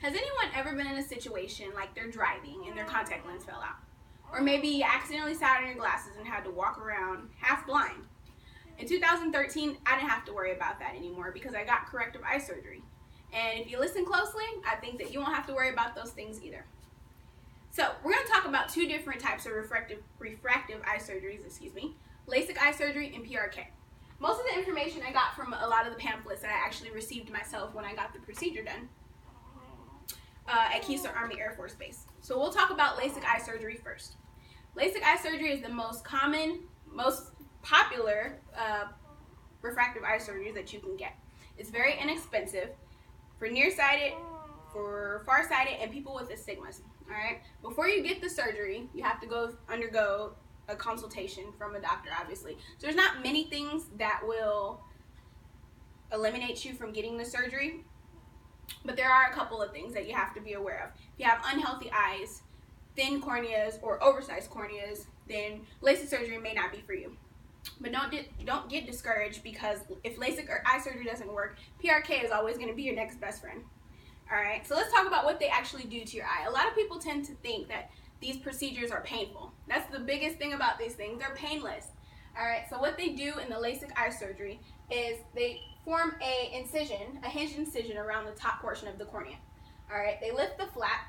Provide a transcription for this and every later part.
Has anyone ever been in a situation like they're driving and their contact lens fell out? Or maybe you accidentally sat on your glasses and had to walk around half blind. In 2013, I didn't have to worry about that anymore because I got corrective eye surgery. And if you listen closely, I think that you won't have to worry about those things either. So we're going to talk about two different types of refractive eye surgeries, LASIK eye surgery and PRK. Most of the information I got from a lot of the pamphlets that I actually received myself when I got the procedure done at Keesler Army Air Force Base. So we'll talk about LASIK eye surgery first. LASIK eye surgery is the most common, most popular refractive eye surgery that you can get. It's very inexpensive for nearsighted, for farsighted, and people with astigmas. All right. Before you get the surgery, you have to undergo a consultation from a doctor, obviously. So there's not many things that will eliminate you from getting the surgery, but there are a couple of things that you have to be aware of. If you have unhealthy eyes, thin corneas, or oversized corneas, then LASIK surgery may not be for you. But don't get discouraged, because if LASIK or eye surgery doesn't work, PRK is always going to be your next best friend. Alright, so let's talk about what they actually do to your eye. A lot of people tend to think that these procedures are painful. That's the biggest thing about these things. They're painless. Alright, so what they do in the LASIK eye surgery is they form a hinged incision around the top portion of the cornea. Alright, they lift the flap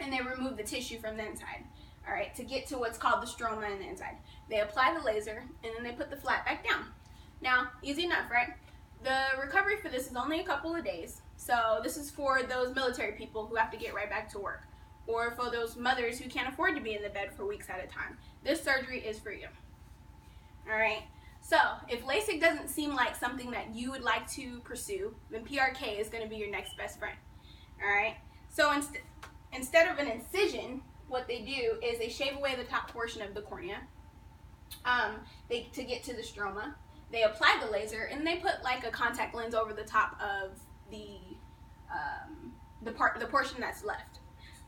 and they remove the tissue from the inside. Alright, to get to what's called the stroma in the inside. They apply the laser and then they put the flap back down. Now, easy enough, right? The recovery for this is only a couple of days. So this is for those military people who have to get right back to work, or for those mothers who can't afford to be in the bed for weeks at a time. This surgery is for you. Alright, so if LASIK doesn't seem like something that you would like to pursue, then PRK is going to be your next best friend. Alright, so instead of an incision, what they do is they shave away the top portion of the cornea to get to the stroma. They apply the laser and they put like a contact lens over the top of the portion that's left.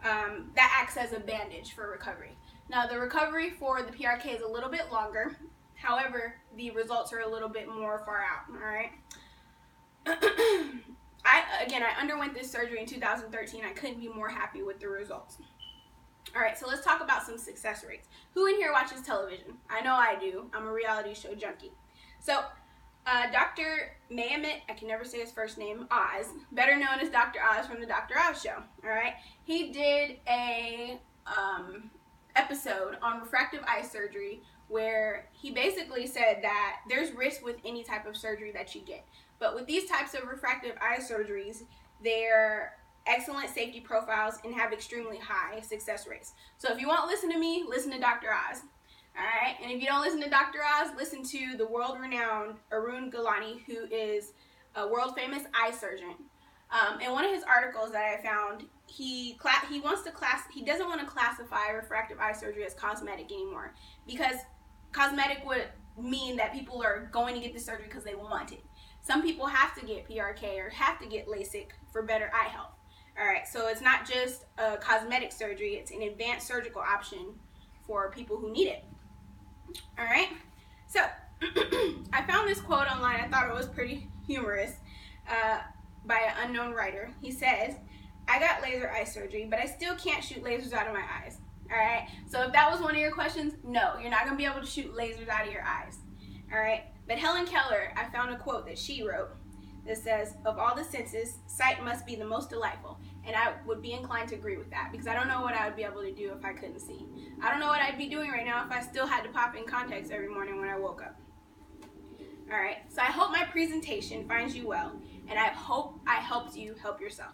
That acts as a bandage for recovery. Now the recovery for the PRK is a little bit longer. However, the results are a little bit more far out. All right. I underwent this surgery in 2013. I couldn't be more happy with the results. All right, so let's talk about some success rates. Who in here watches television? I know I do. I'm a reality show junkie. So Dr. Mehmet, I can never say his first name, Oz, better known as Dr. Oz from the Dr. Oz show, all right? He did a episode on refractive eye surgery where he basically said that there's risk with any type of surgery that you get. But with these types of refractive eye surgeries, they're excellent safety profiles and have extremely high success rates. So if you won't listen to me, listen to Dr. Oz. Alright, and if you don't listen to Dr. Oz, listen to the world-renowned Arun Gulani, who is a world-famous eye surgeon. In one of his articles that I found, he doesn't want to classify refractive eye surgery as cosmetic anymore, because cosmetic would mean that people are going to get this surgery because they want it. Some people have to get PRK or have to get LASIK for better eye health. Alright, so it's not just a cosmetic surgery, it's an advanced surgical option for people who need it. Alright, so I found this quote online. I thought it was pretty humorous by an unknown writer. He says, "I got laser eye surgery, but I still can't shoot lasers out of my eyes." Alright, so if that was one of your questions, no, you're not going to be able to shoot lasers out of your eyes. Alright, but Helen Keller, I found a quote that she wrote that says, "Of all the senses, sight must be the most delightful." And I would be inclined to agree with that, because I don't know what I would be able to do if I couldn't see. I don't know what I'd be doing right now if I still had to pop in contacts every morning when I woke up. Alright, so I hope my presentation finds you well, and I hope I helped you help yourself.